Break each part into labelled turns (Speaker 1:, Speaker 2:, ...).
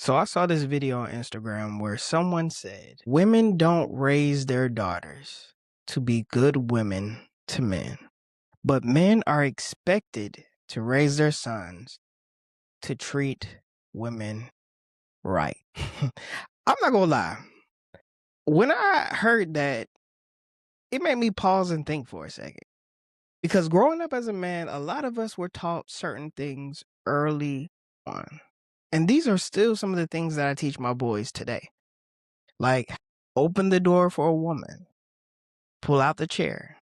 Speaker 1: So I saw this video on Instagram where someone said women don't raise their daughters to be good women to men, but men are expected to raise their sons to treat women right. I'm not gonna lie. When I heard that, it made me pause and think for a second. Because growing up as a man, a lot of us were taught certain things early on. And these are still some of the things that I teach my boys today. Like, open the door for a woman, pull out the chair,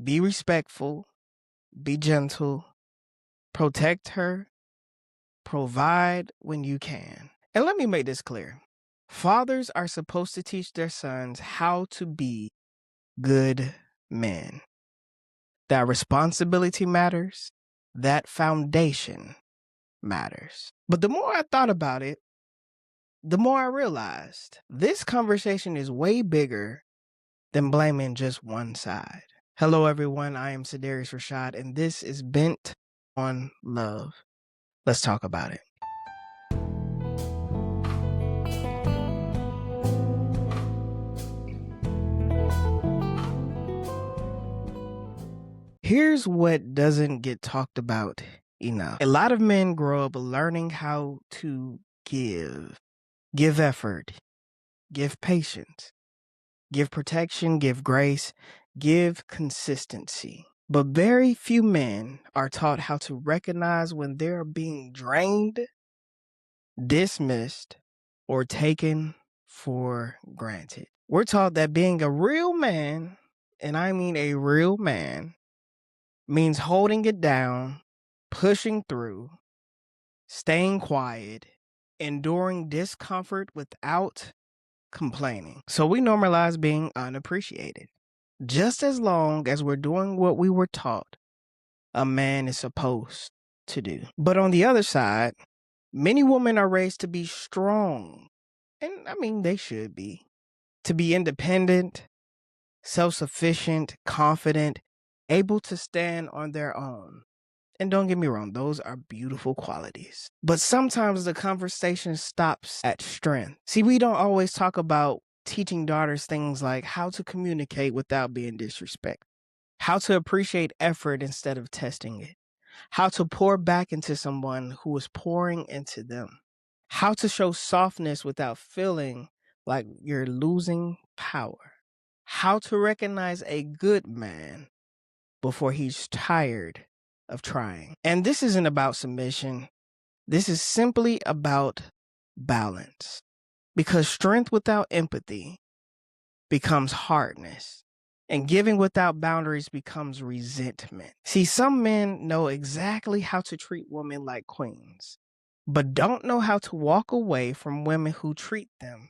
Speaker 1: be respectful, be gentle, protect her, provide when you can. And let me make this clear. Fathers are supposed to teach their sons how to be good men. That responsibility matters, that foundation matters. But the more I thought about it, the more I realized this conversation is way bigger than blaming just one side. Hello, everyone. I am Sedarius Rashad, and this is Bent on Love. Let's talk about it. Here's what doesn't get talked about enough. A lot of men grow up learning how to give effort, give patience, give protection, give grace, give consistency. But very few men are taught how to recognize when they're being drained, dismissed, or taken for granted. We're taught that being a real man, and I mean a real man, means holding it down, pushing through, staying quiet, enduring discomfort without complaining. So we normalize being unappreciated. Just as long as we're doing what we were taught a man is supposed to do. But on the other side, many women are raised to be strong. And I mean, they should be. To be independent, self-sufficient, confident, able to stand on their own. And don't get me wrong, those are beautiful qualities. But sometimes the conversation stops at strength. See, we don't always talk about teaching daughters things like how to communicate without being disrespectful, how to appreciate effort instead of testing it, how to pour back into someone who is pouring into them, how to show softness without feeling like you're losing power, how to recognize a good man before he's tired of trying. And this isn't about submission. This is simply about balance. Because strength without empathy becomes hardness, and giving without boundaries becomes resentment. See, some men know exactly how to treat women like queens, but don't know how to walk away from women who treat them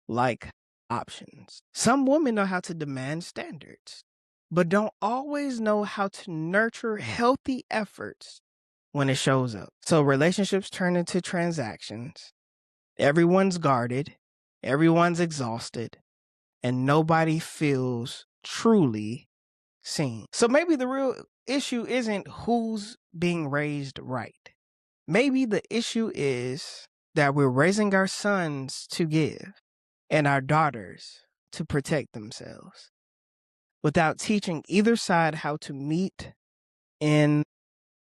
Speaker 1: like options. Some women know how to demand standards, but don't always know how to nurture healthy efforts when it shows up. So relationships turn into transactions. Everyone's guarded, everyone's exhausted, and nobody feels truly seen. So maybe the real issue isn't who's being raised right. Maybe the issue is that we're raising our sons to give and our daughters to protect themselves without teaching either side how to meet in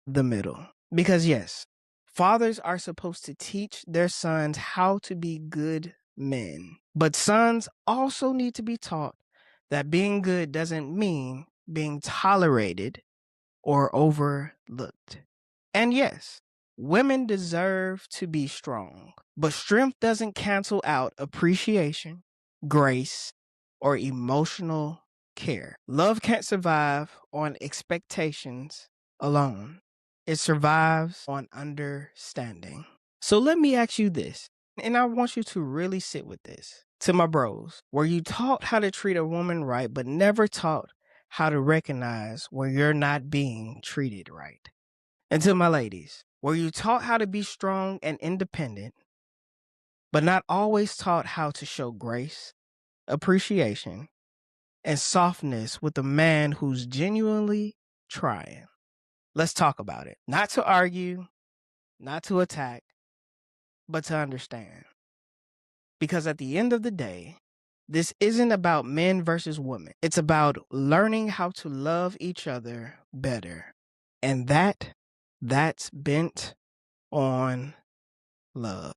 Speaker 1: the middle. Because yes, fathers are supposed to teach their sons how to be good men, but sons also need to be taught that being good doesn't mean being tolerated or overlooked. And yes, women deserve to be strong, but strength doesn't cancel out appreciation, grace, or emotional care. Love can't survive on expectations alone. It survives on understanding. So let me ask you this, and I want you to really sit with this. To my bros, were you taught how to treat a woman right, but never taught how to recognize when you're not being treated right? And to my ladies, were you taught how to be strong and independent, but not always taught how to show grace, appreciation, and softness with a man who's genuinely trying? Let's talk about it. Not to argue, not to attack, but to understand. Because at the end of the day, this isn't about men versus women. It's about learning how to love each other better. And that's bent on love.